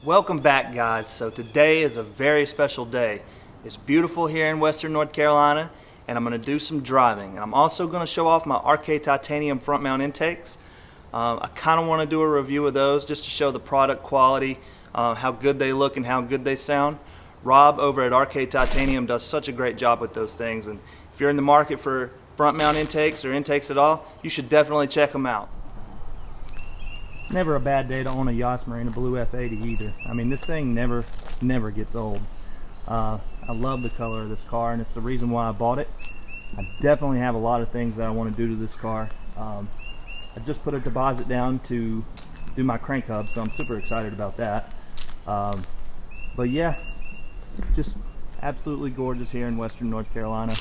Welcome back, guys. So today is a very special day. It's beautiful here in Western North Carolina, and I'm going to do some driving. And I'm also going to show off my RK Titanium front mount intakes. I kind of want to do a review of those just to show the product quality, how good they look and how good they sound. Rob over at RK Titanium does such a great job with those things, and if you're in the market for front mount intakes or intakes at all, you should definitely check them out. It's never a bad day to own a Yas Marina Blue F80 either. I mean, this thing never gets old. I love the color of this car, and it's the reason why I bought it. I definitely have a lot of things that I want to do to this car. I just put a deposit down to do my crank hub, so I'm super excited about that. But yeah, just absolutely gorgeous here in Western North Carolina.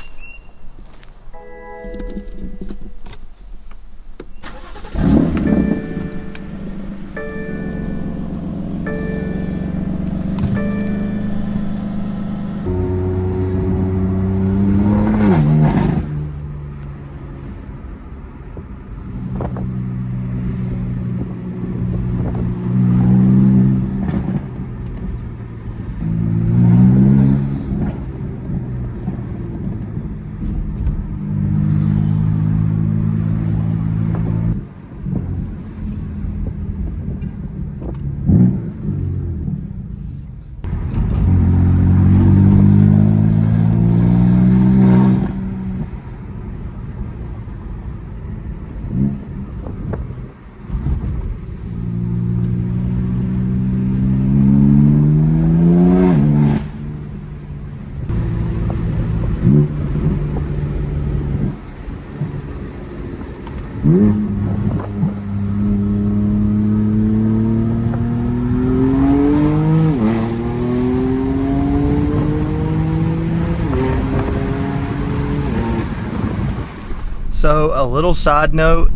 So a little side note,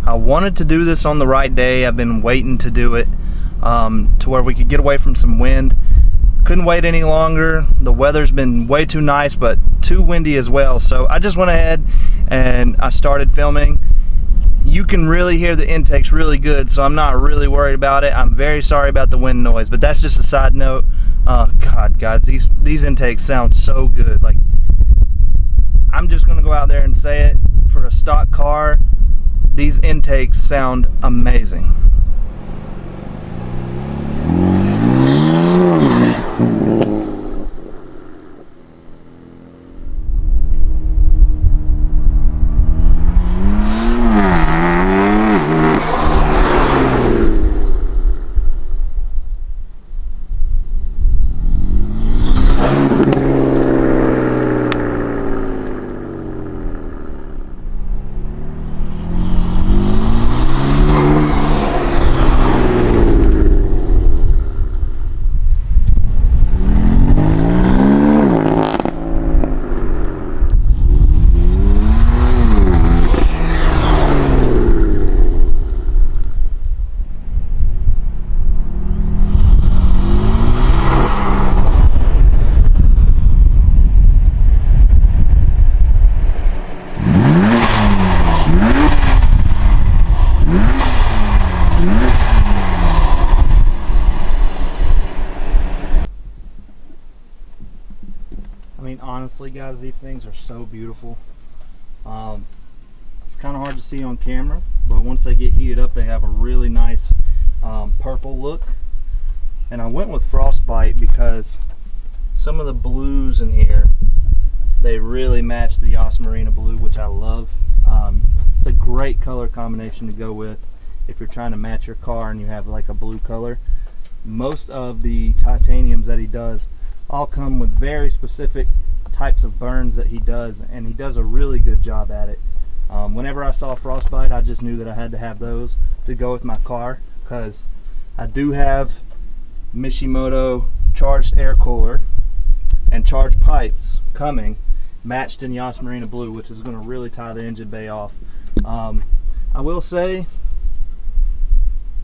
I wanted to do this on the right day. I've been waiting to do it to where we could get away from some wind. Couldn't wait any longer. The weather's been way too nice, but too windy as well. So I just went ahead and I started filming. You can really hear the intakes really good, so I'm not really worried about it. I'm very sorry about the wind noise, but that's just a side note. God, guys, these intakes sound so good. Like, I'm just gonna go out there and say it. For a stock car, these intakes sound amazing. Honestly, guys, these things are so beautiful. It's kind of hard to see on camera, but once they get heated up, they have a really nice purple look. And I went with Frostbite because some of the blues in here, they really match the Yas Marina blue, which I love. It's a great color combination to go with if you're trying to match your car and you have like a blue color. Most of the titaniums that he does all come with very specific types of burns that he does, and he does a really good job at it. Whenever I saw Frostbite, I just knew that I had to have those to go with my car, because I do have Mishimoto charged air cooler and charged pipes coming, matched in Yas Marina blue, which is going to really tie the engine bay off. I will say,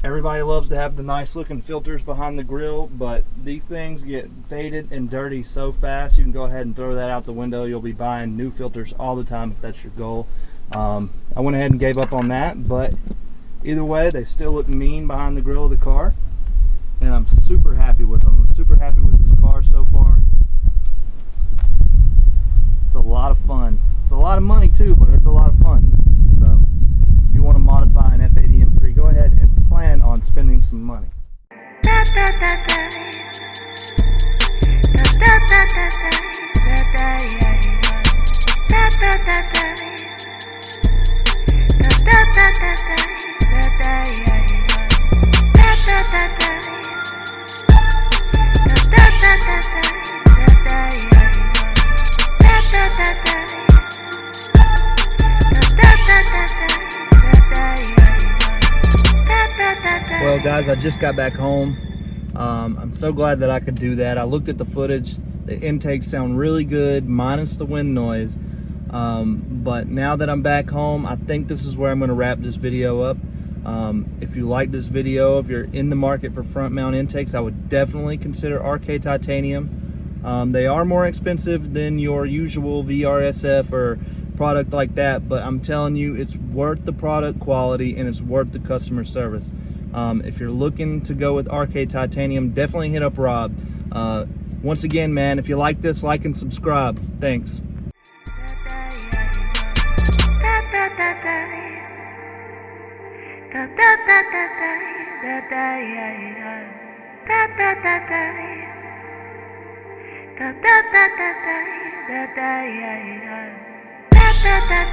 everybody loves to have the nice looking filters behind the grill, but these things get faded and dirty so fast you can go ahead and throw that out the window. You'll be buying new filters all the time if that's your goal. I went ahead and gave up on that, but either way, they still look mean behind the grill of the car, and I'm super happy with them. I'm super happy with this car so far. It's a lot of fun. It's a lot of money too, but it's a lot of fun. So if you want to modify an F80 M3, go ahead and plan on spending some money. Well guys, I just got back home. I'm so glad that I could do that. I looked at the footage. The intakes sound really good, minus the wind noise. But now that I'm back home, I think this is where I'm going to wrap this video up. If you like this video, if you're in the market for front mount intakes, I would definitely consider RK Titanium. They are more expensive than your usual VRSF or product like that, but I'm telling you, it's worth the product quality and it's worth the customer service. If you're looking to go with RK Titanium, definitely hit up Rob. Once again, man, if you like this, like and subscribe. Thanks.